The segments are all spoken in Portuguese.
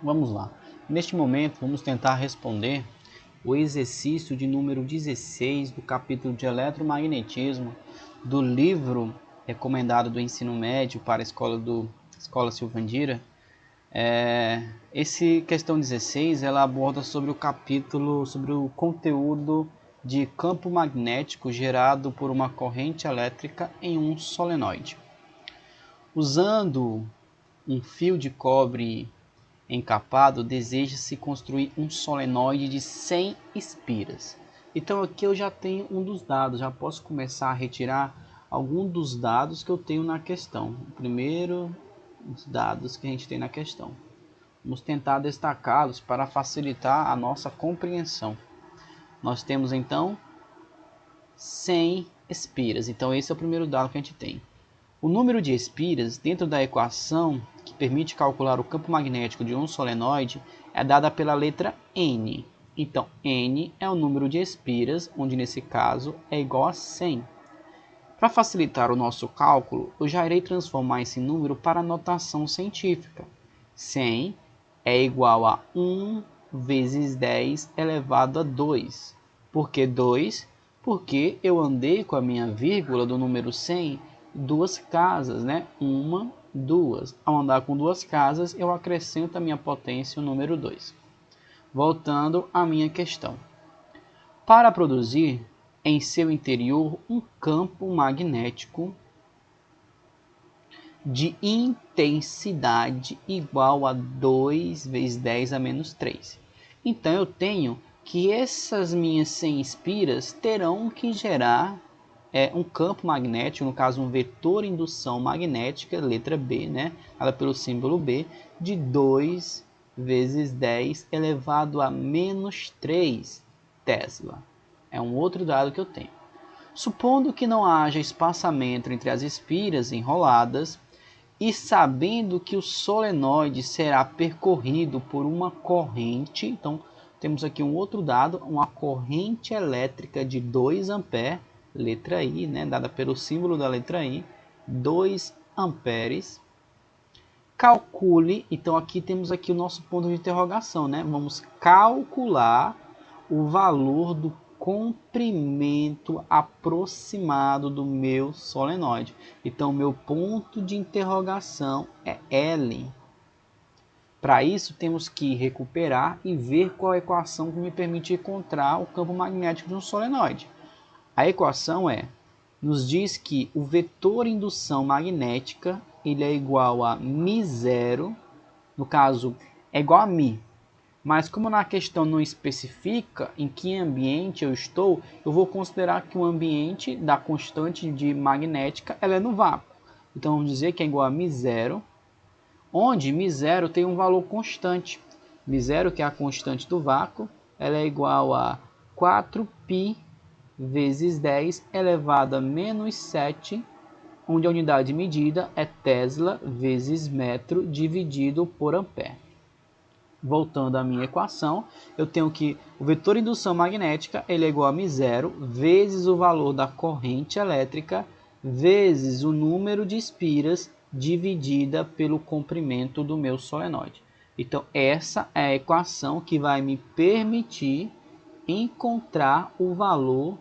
Vamos lá. Neste momento, vamos tentar responder o exercício de número 16 do capítulo de eletromagnetismo do livro recomendado do ensino médio para a Escola Silvandira. Esse questão 16, ela aborda sobre o capítulo, sobre o conteúdo de campo magnético gerado por uma corrente elétrica em um solenoide. Usando um fio de cobre encapado, deseja-se construir um solenoide de 100 espiras. Então aqui eu já tenho um dos dados, já posso começar a retirar algum dos dados que eu tenho na questão. O primeiro, os dados que a gente tem na questão. Vamos tentar destacá-los para facilitar a nossa compreensão. Nós temos então 100 espiras, então esse é o primeiro dado que a gente tem. O número de espiras dentro da equação que permite calcular o campo magnético de um solenoide é dada pela letra N. Então, N é o número de espiras, onde nesse caso é igual a 100. Para facilitar o nosso cálculo, eu já irei transformar esse número para notação científica. 100 é igual a 1 vezes 10 elevado a 2. Por que 2? Porque eu andei com a minha vírgula do número 100 duas casas, né? Uma, duas. Ao andar com duas casas, eu acrescento a minha potência, o número 2. Voltando à minha questão. Para produzir em seu interior um campo magnético de intensidade igual a 2 vezes 10 a menos 3. Então, eu tenho que essas minhas 100 espiras terão que gerar um campo magnético, no caso um vetor indução magnética, letra B, né, dada pelo símbolo B, de 2 vezes 10 elevado a menos 3 Tesla. É um outro dado que eu tenho. Supondo que não haja espaçamento entre as espiras enroladas e sabendo que o solenoide será percorrido por uma corrente, então temos aqui um outro dado, uma corrente elétrica de 2 amperes, letra I, né, dada pelo símbolo da letra I, 2 amperes. Calcule, então aqui temos aqui o nosso ponto de interrogação, né? Vamos calcular o valor do comprimento aproximado do meu solenoide. Então, meu ponto de interrogação é L. Para isso, temos que recuperar e ver qual a equação que me permite encontrar o campo magnético de um solenoide. A equação nos diz que o vetor indução magnética ele é igual a μ0, no caso, é igual a μ. Mas como na questão não especifica em que ambiente eu estou, eu vou considerar que o ambiente da constante de magnética ela é no vácuo. Então vamos dizer que é igual a μ0, onde μ0 tem um valor constante. μ0, que é a constante do vácuo, ela é igual a 4π vezes 10 elevado a menos 7, onde a unidade medida é Tesla vezes metro dividido por ampere. Voltando à minha equação, eu tenho que o vetor indução magnética ele é igual a μ0 vezes o valor da corrente elétrica vezes o número de espiras dividida pelo comprimento do meu solenoide. Então, essa é a equação que vai me permitir encontrar o valor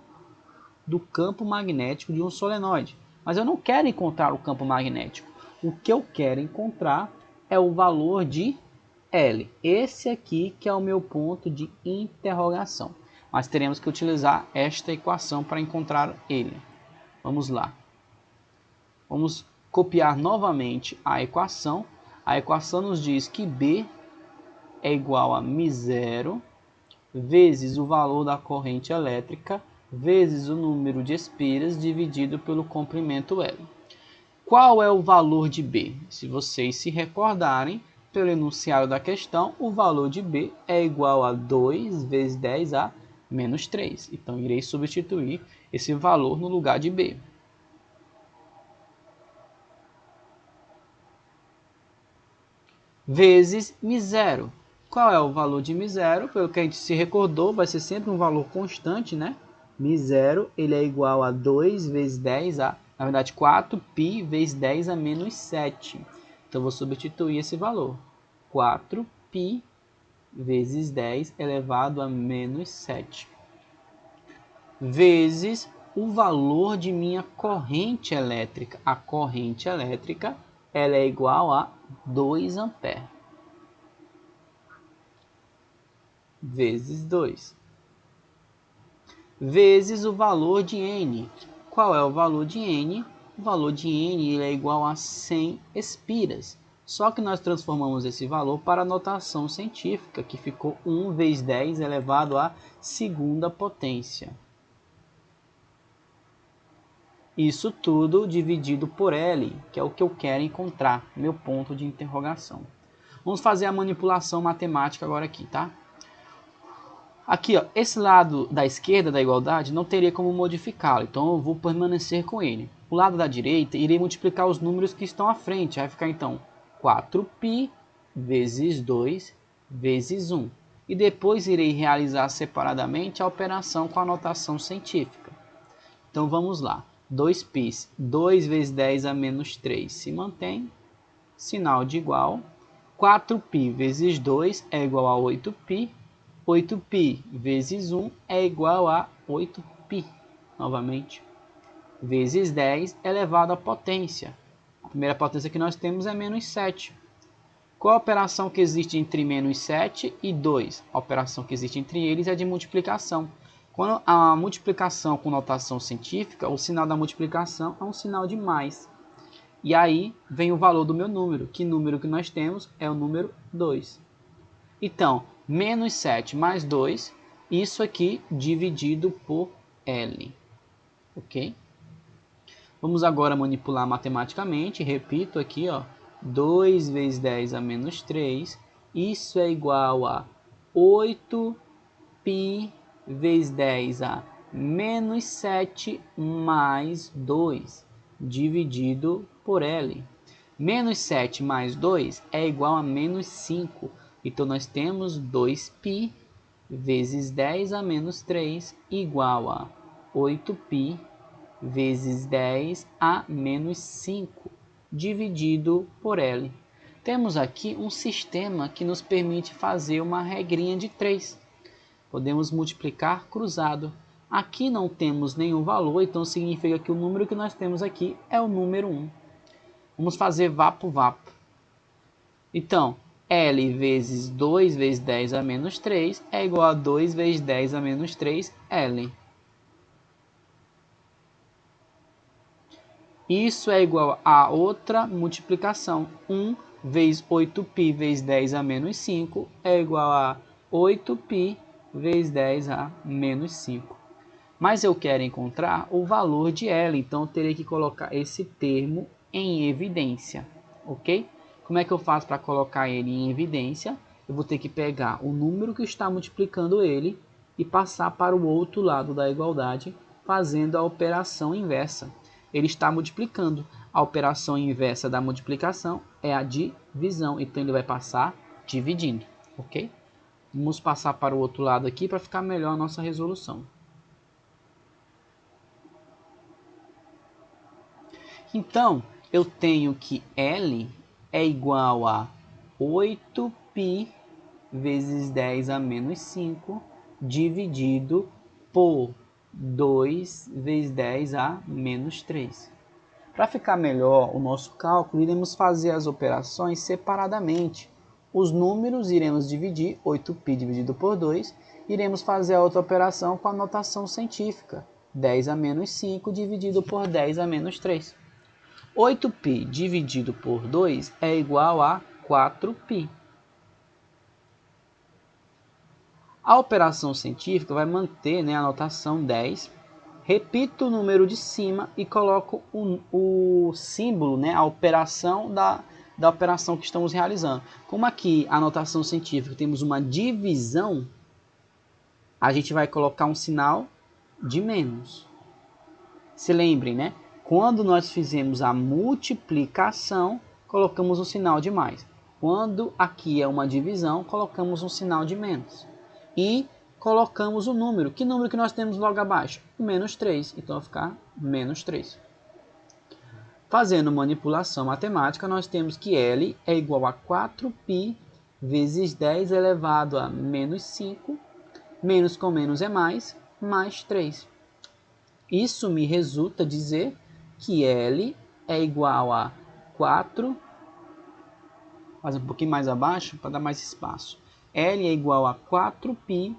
do campo magnético de um solenoide. Mas eu não quero encontrar o campo magnético. O que eu quero encontrar é o valor de L. Esse aqui que é o meu ponto de interrogação. Mas teremos que utilizar esta equação para encontrar ele. Vamos lá. Vamos copiar novamente a equação. A equação nos diz que B é igual a μ0 vezes o valor da corrente elétrica vezes o número de espiras dividido pelo comprimento L. Qual é o valor de B? Se vocês se recordarem, pelo enunciado da questão, o valor de B é igual a 2 vezes 10 a menos 3. Então, irei substituir esse valor no lugar de B. Vezes μ0. Qual é o valor de μ0? Pelo que a gente se recordou, vai ser sempre um valor constante, né? μ0 ele é igual a 2 vezes 10 a, na verdade, 4π vezes 10 a menos 7. Então, vou substituir esse valor. 4 π vezes 10 elevado a menos 7, vezes o valor de minha corrente elétrica. A corrente elétrica ela é igual a 2 amperes, vezes 2, vezes o valor de N. Qual é o valor de N? O valor de N ele é igual a 100 espiras. Só que nós transformamos esse valor para a notação científica, que ficou 1 vezes 10 elevado à segunda potência. Isso tudo dividido por L, que é o que eu quero encontrar, meu ponto de interrogação. Vamos fazer a manipulação matemática agora aqui, tá? Aqui, ó, esse lado da esquerda da igualdade não teria como modificá-lo, então eu vou permanecer com ele. O lado da direita, irei multiplicar os números que estão à frente, vai ficar então 4π vezes 2 vezes 1. E depois irei realizar separadamente a operação com a notação científica. Então vamos lá. 2π, 2 vezes 10 a menos 3 se mantém, sinal de igual. 4π vezes 2 é igual a 8π. 8π vezes 1 é igual a 8π, novamente, vezes 10 elevado à potência. A primeira potência que nós temos é menos 7. Qual a operação que existe entre menos 7 e 2? A operação que existe entre eles é de multiplicação. Quando a multiplicação com notação científica, o sinal da multiplicação é um sinal de mais. E aí vem o valor do meu número. Que número que nós temos? É o número 2. Então, menos 7 mais 2, isso aqui dividido por L. Ok? Vamos agora manipular matematicamente. Repito aqui, ó, 2 vezes 10 a menos 3. Isso é igual a 8π vezes 10 a menos 7 mais 2, dividido por L. Menos 7 mais 2 é igual a menos 5. Então, nós temos 2π vezes 10 a menos 3 igual a 8π vezes 10 a menos 5, dividido por L. Temos aqui um sistema que nos permite fazer uma regrinha de 3. Podemos multiplicar cruzado. Aqui não temos nenhum valor, então significa que o número que nós temos aqui é o número 1. Vamos fazer vapo-vapo. Então, L vezes 2 vezes 10 a menos 3 é igual a 2 vezes 10 a menos 3 L. Isso é igual a outra multiplicação. 1 vezes 8π vezes 10 a menos 5 é igual a 8π vezes 10 a menos 5. Mas eu quero encontrar o valor de L, então eu terei que colocar esse termo em evidência, ok? Como é que eu faço para colocar ele em evidência? Eu vou ter que pegar o número que está multiplicando ele e passar para o outro lado da igualdade, fazendo a operação inversa. Ele está multiplicando. A operação inversa da multiplicação é a divisão, então ele vai passar dividindo, ok? Vamos passar para o outro lado aqui para ficar melhor a nossa resolução. Então, eu tenho que L é igual a 8π vezes 10 a menos 5 dividido por 2 vezes 10 a menos 3. Para ficar melhor o nosso cálculo, iremos fazer as operações separadamente. Os números iremos dividir, 8π dividido por 2, iremos fazer a outra operação com a notação científica, 10 a menos 5 dividido por 10 a menos 3. 8π dividido por 2 é igual a 4π. A operação científica vai manter, né, a notação 10. Repito o número de cima e coloco o símbolo, né, a operação da operação que estamos realizando. Como aqui a notação científica temos uma divisão, a gente vai colocar um sinal de menos. Se lembrem, né? Quando nós fizemos a multiplicação, colocamos um sinal de mais. Quando aqui é uma divisão, colocamos um sinal de menos. E colocamos o número. Que número que nós temos logo abaixo? Menos 3. Então vai ficar menos 3. Fazendo manipulação matemática, nós temos que L é igual a 4π vezes 10 elevado a menos 5, menos com menos é mais 3. Isso me resulta dizer que L é igual a 4, faz um pouquinho mais abaixo para dar mais espaço. L é igual a 4π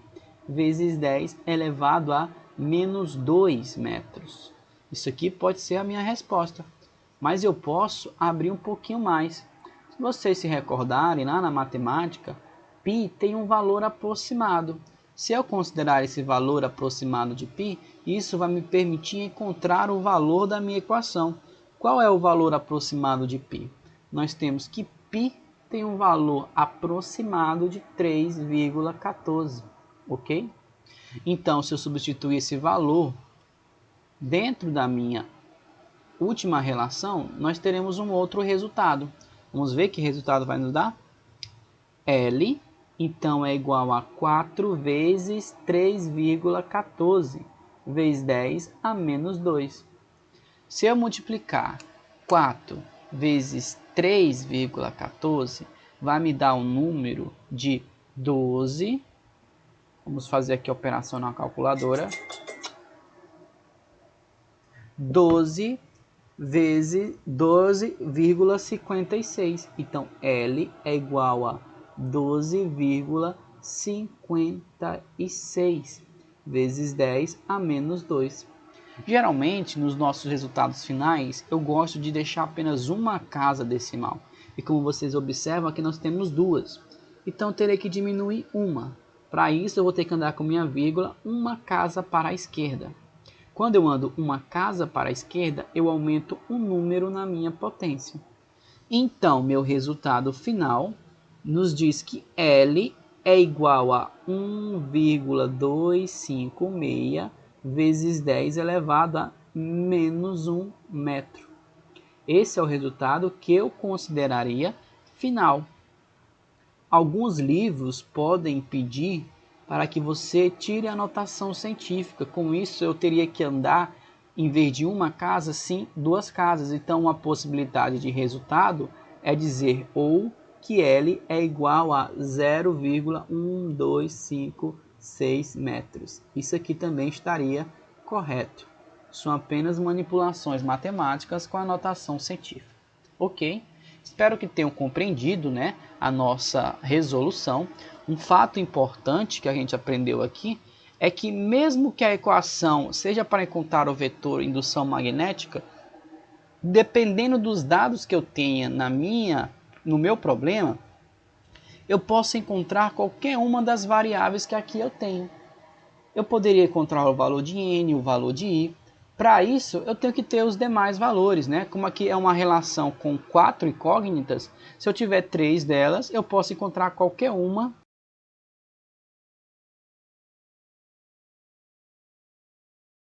vezes 10 elevado a menos 2 metros. Isso aqui pode ser a minha resposta, mas eu posso abrir um pouquinho mais. Se vocês se recordarem, lá na matemática, π tem um valor aproximado. Se eu considerar esse valor aproximado de π, isso vai me permitir encontrar o valor da minha equação. Qual é o valor aproximado de π? Nós temos que π tem um valor aproximado de 3,14, ok? Então, se eu substituir esse valor dentro da minha última relação, nós teremos um outro resultado. Vamos ver que resultado vai nos dar? L, então, é igual a 4 vezes 3,14 vezes 10 a menos 2. Se eu multiplicar 4 vezes 3,14, vai me dar um número de 12. Vamos fazer aqui a operação na calculadora. 12 vezes 12,56. Então, L é igual a 12,56 vezes 10 a menos 2. Geralmente, nos nossos resultados finais, eu gosto de deixar apenas uma casa decimal. E como vocês observam, aqui nós temos duas. Então, eu terei que diminuir uma. Para isso, eu vou ter que andar com minha vírgula uma casa para a esquerda. Quando eu ando uma casa para a esquerda, eu aumento um número na minha potência. Então, meu resultado final nos diz que L é igual a 1,256 vezes 10 elevado a menos 1 metro. Esse é o resultado que eu consideraria final. Alguns livros podem pedir para que você tire a notação científica. Com isso, eu teria que andar, em vez de uma casa, sim, duas casas. Então, uma possibilidade de resultado é dizer ou que L é igual a 0,1256 metros. Isso aqui também estaria correto. São apenas manipulações matemáticas com a notação científica. Ok? Espero que tenham compreendido, né, a nossa resolução. Um fato importante que a gente aprendeu aqui é que mesmo que a equação seja para encontrar o vetor indução magnética, dependendo dos dados que eu tenha no meu problema, eu posso encontrar qualquer uma das variáveis que aqui eu tenho. Eu poderia encontrar o valor de n, o valor de i. Para isso, eu tenho que ter os demais valores, né? Como aqui é uma relação com 4 incógnitas, se eu tiver 3 delas, eu posso encontrar qualquer uma